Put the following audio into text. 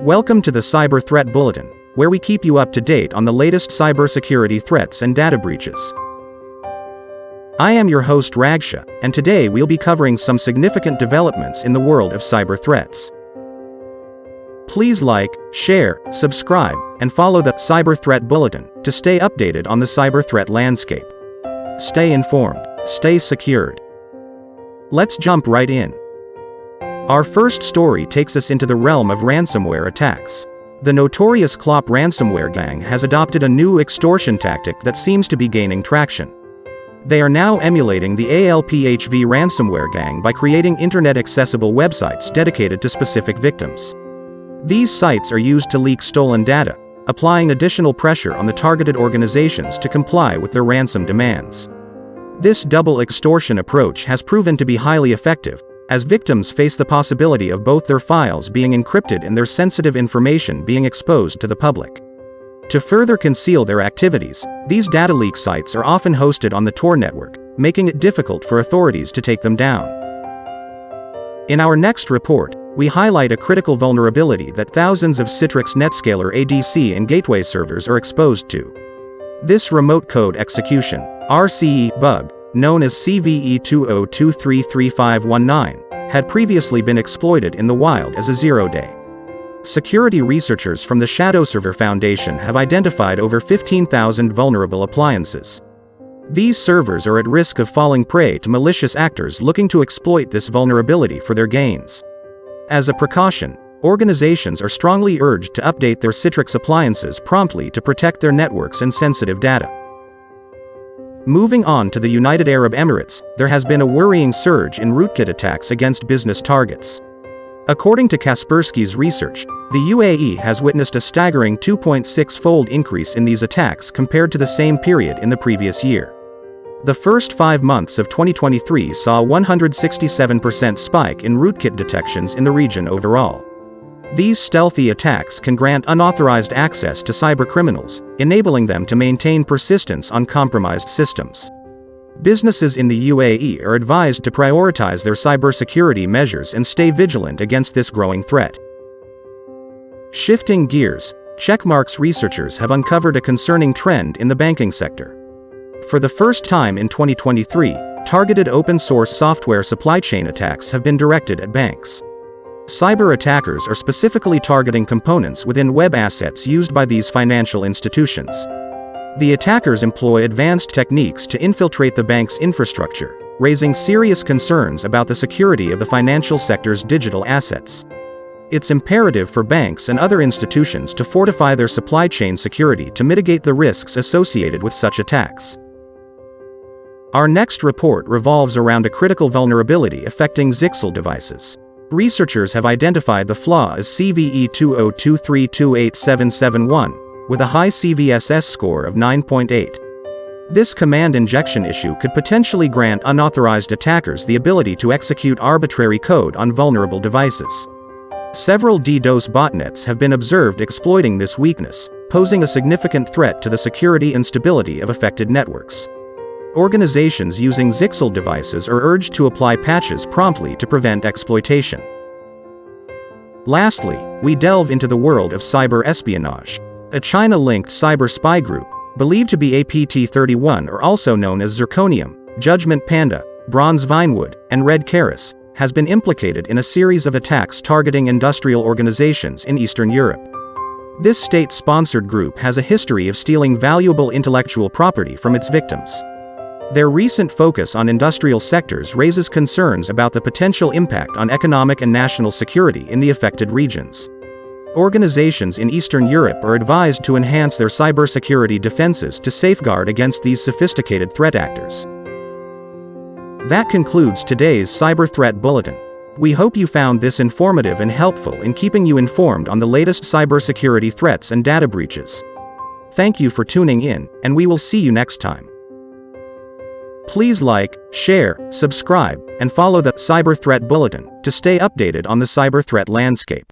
Welcome to the Cyber Threat Bulletin, where we keep you up to date on the latest cybersecurity threats and data breaches. I am your host Ragsha, and today we'll be covering some significant developments in the world of cyber threats. Please like, share, subscribe, and follow the Cyber Threat Bulletin to stay updated on the cyber threat landscape. Stay informed, stay secured. Let's jump right in. Our first story takes us into the realm of ransomware attacks. The notorious Clop ransomware gang has adopted a new extortion tactic that seems to be gaining traction. They are now emulating the ALPHV ransomware gang by creating internet-accessible websites dedicated to specific victims. These sites are used to leak stolen data, applying additional pressure on the targeted organizations to comply with their ransom demands. This double extortion approach has proven to be highly effective, as victims face the possibility of both their files being encrypted and their sensitive information being exposed to the public. To further conceal their activities, these data leak sites are often hosted on the Tor network, making it difficult for authorities to take them down. In our next report, we highlight a critical vulnerability that thousands of Citrix Netscaler ADC and gateway servers are exposed to. This remote code execution, RCE, bug, known as CVE 20233519, had previously been exploited in the wild as a zero-day. Security researchers from the Shadow Server Foundation have identified over 15,000 vulnerable appliances. These servers are at risk of falling prey to malicious actors looking to exploit this vulnerability for their gains. As a precaution, organizations are strongly urged to update their Citrix appliances promptly to protect their networks and sensitive data. Moving on to the United Arab Emirates, there has been a worrying surge in Rootkit attacks against business targets. According to Kaspersky's research, the UAE has witnessed a staggering 2.6-fold increase in these attacks compared to the same period in the previous year. The first 5 months of 2023 saw a 167% spike in rootkit detections in the region overall. These stealthy attacks can grant unauthorized access to cybercriminals, enabling them to maintain persistence on compromised systems. Businesses in the UAE are advised to prioritize their cybersecurity measures and stay vigilant against this growing threat. Shifting gears, Checkmark's researchers have uncovered a concerning trend in the banking sector. For the first time in 2023, targeted open-source software supply chain attacks have been directed at banks. Cyber attackers are specifically targeting components within web assets used by these financial institutions. The attackers employ advanced techniques to infiltrate the bank's infrastructure, raising serious concerns about the security of the financial sector's digital assets. It's imperative for banks and other institutions to fortify their supply chain security to mitigate the risks associated with such attacks. Our next report revolves around a critical vulnerability affecting Zyxel devices. Researchers have identified the flaw as CVE 2023287771, with a high CVSS score of 9.8. This command injection issue could potentially grant unauthorized attackers the ability to execute arbitrary code on vulnerable devices. Several DDoS botnets have been observed exploiting this weakness, posing a significant threat to the security and stability of affected networks. Organizations using Zyxel devices are urged to apply patches promptly to prevent exploitation. Lastly, we delve into the world of cyber espionage. A China-linked Cyberspy group, believed to be APT-31 or also known as Zirconium, Judgment Panda, Bronze Vinewood, and Red Keras, has been implicated in a series of attacks targeting industrial organizations in Eastern Europe. This state-sponsored group has a history of stealing valuable intellectual property from its victims. Their recent focus on industrial sectors raises concerns about the potential impact on economic and national security in the affected regions. Organizations in Eastern Europe are advised to enhance their cybersecurity defenses to safeguard against these sophisticated threat actors. That concludes today's Cyber Threat Bulletin. We hope you found this informative and helpful in keeping you informed on the latest cybersecurity threats and data breaches. Thank you for tuning in, and we will see you next time. Please like, share, subscribe, and follow the Cyber Threat Bulletin to stay updated on the cyber threat landscape.